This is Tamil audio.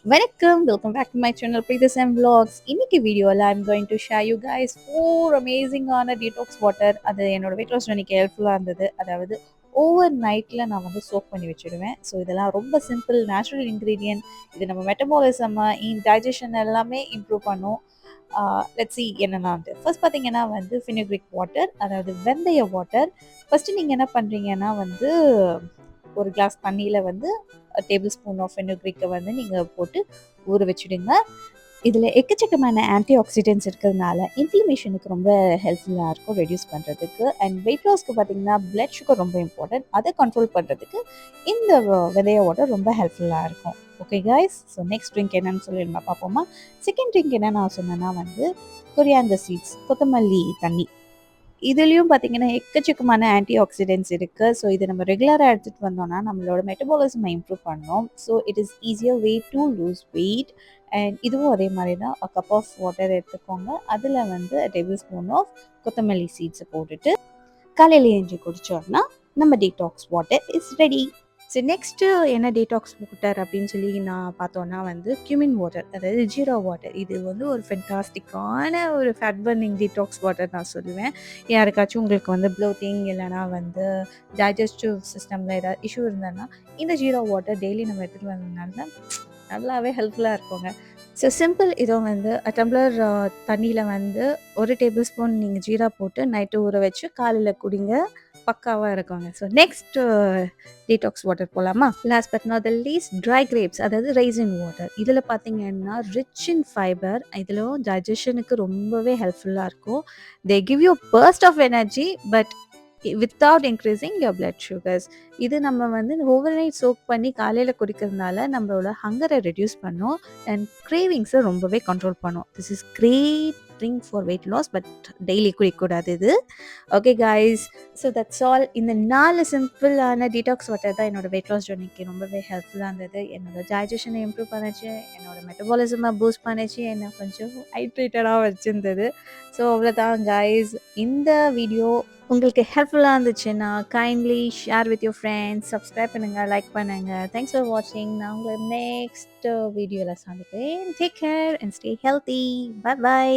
வணக்கம், welcome back to my channel Preethas and Vlogs. இன்னைக்கு வீடியோவில் I'm going to share you guys 4 அமேசிங்கான டீடாக்ஸ் வாட்டர். அது என்னோட வெயிட் லாஸ் ஜர்னிக்கு ஹெல்ப்ஃபுல்லாக இருந்தது. அதாவது ஓவர் நைட்டில் நான் வந்து சோக் பண்ணி வச்சுடுவேன். ஸோ இதெல்லாம் ரொம்ப சிம்பிள் நேச்சுரல் இன்க்ரீடியன்ட். இது நம்ம மெட்டபாலிசம் டைஜஷன் எல்லாமே இம்ப்ரூவ் பண்ணும். லெட்ஸ் சி என்னென்னா வந்து ஃபர்ஸ்ட் பார்த்தீங்கன்னா வந்து ஃபினிக்ரிக் வாட்டர், அதாவது வெந்தய வாட்டர். ஃபஸ்ட்டு நீங்கள் என்ன பண்ணுறீங்கன்னா வந்து ஒரு கிளாஸ் தண்ணியில் வந்து டேபிள் ஸ்பூன் ஆஃப் ஃபெனுக்ரிக்கை வந்து நீங்கள் போட்டு ஊற வச்சுடுங்க. இதில் எக்கச்சக்கமான ஆன்டி ஆக்சிடென்ட்ஸ் இருக்கிறதுனால இன்ஃப்ளமேஷனுக்கு ரொம்ப ஹெல்ப்ஃபுல்லாக இருக்கும் ரெடியூஸ் பண்ணுறதுக்கு. அண்ட் வெயிட் லாஸ்க்கு பார்த்தீங்கன்னா பிளட் சுகர் ரொம்ப இம்பார்ட்டன்ட். அதை கண்ட்ரோல் பண்ணுறதுக்கு இந்த விதைய வாட்டர் ரொம்ப ஹெல்ப்ஃபுல்லாக இருக்கும். Okay guys, so next drink என்னன்னு சொல்லி நம்ம பார்ப்போமா. செகண்ட் ட்ரிங்க் என்ன நான் சொன்னேன்னா வந்து கொரியாண்டர் சீட்ஸ், கொத்தமல்லி தண்ணி. இதுலேயும் பார்த்தீங்கன்னா எக்கச்சக்கமான ஆன்டி ஆக்சிடென்ட்ஸ் இருக்குது. ஸோ இதை நம்ம ரெகுலராக எடுத்துகிட்டு வந்தோம்னா நம்மளோட மெட்டபாலிசமை இம்ப்ரூவ் பண்ணோம். So it is easier way to lose weight. And இதுவும் அதே மாதிரி தான். கப் ஆஃப் வாட்டர் எடுத்துக்கோங்க. அதில் வந்து டேபிள் ஸ்பூன் ஆஃப் கொத்தமல்லி சீட்ஸை போட்டுட்டு காலையில் ஏஞ்சி குடித்தோம்னா நம்ம டீடாக்ஸ் வாட்டர் இஸ் ரெடி. சரி, நெக்ஸ்ட்டு என்ன டீடாக்ஸ் வாட்டர் அப்படின்னு சொல்லி நான் பார்த்தோன்னா வந்து கியூமின் வாட்டர், அதாவது ஜீரோ வாட்டர். இது வந்து ஒரு ஃபென்டாஸ்டிக்கான ஒரு ஃபேட் பர்னிங் டீடாக்ஸ் வாட்டர் நான் சொல்லுவேன். யாருக்காச்சும் உங்களுக்கு வந்து ப்ளோட்டிங் இல்லைனா வந்து டைஜஸ்டிவ் சிஸ்டமில் ஏதாவது இஷ்யூ இருந்ததுன்னா இந்த ஜீரோ வாட்டர் டெய்லி நம்ம எடுத்துகிட்டு வந்ததுனால நல்லாவே ஹெல்ப்ஃபுல்லாக இருக்குங்க. So simple. இதோ வந்து டம்ளர் தண்ணியில் வந்து 1 டேபிள் ஸ்பூன் நீங்கள் ஜீரா போட்டு நைட்டு ஊற வச்சு காலையில் குடிங்க, பக்காவாக இருக்குங்க. ஸோ நெக்ஸ்ட் டீடாக்ஸ் வாட்டர் போகலாமா. Last but not the least, try grapes, அதாவது ரைசின் வாட்டர். இதில் பார்த்தீங்கன்னா ரிச் இன் ஃபைபர். இதிலும் டைஜஷனுக்கு ரொம்பவே ஹெல்ப்ஃபுல்லாக இருக்கும். They give you burst of energy but without increasing your blood sugars. இது நம்ம வந்து ஓவர் நைட் சோக் பண்ணி காலையில் குடிக்கிறதுனால நம்மளோட ஹங்கரை ரெடியூஸ் பண்ணும் அண்ட் கிரேவிங்ஸை ரொம்பவே கண்ட்ரோல் பண்ணும். This is great drink for weight loss, but daily குடிக்கக்கூடாது இது. Okay guys, so that's all. இந்த 4 சிம்பிளான டீடாக்ஸ் வாட்டர் தான் என்னோட வெயிட் லாஸ் ஜர்னிக்கு ரொம்பவே ஹெல்ப்ஃபுல்லாக இருந்தது. என்னோட டைஜஷனை இம்ப்ரூவ் பண்ணிச்சு, என்னோட மெட்டபாலிசமை பூஸ்ட் பண்ணிச்சு, என்னை கொஞ்சம் ஹைட்ரேட்டடாக வச்சுருந்தது. ஸோ அவ்வளோதான் கைஸ். இந்த வீடியோ உங்களுக்கு ஹெல்ப்ஃபுல்லாக இருந்துச்சுன்னா kindly share with your friends, subscribe பண்ணுங்கள், லைக் பண்ணுங்கள். தேங்க்ஸ் ஃபார் வாட்சிங். நான் உங்களை நெக்ஸ்ட் வீடியோவில் சந்திக்கிறேன். Take care and stay healthy. Bye by.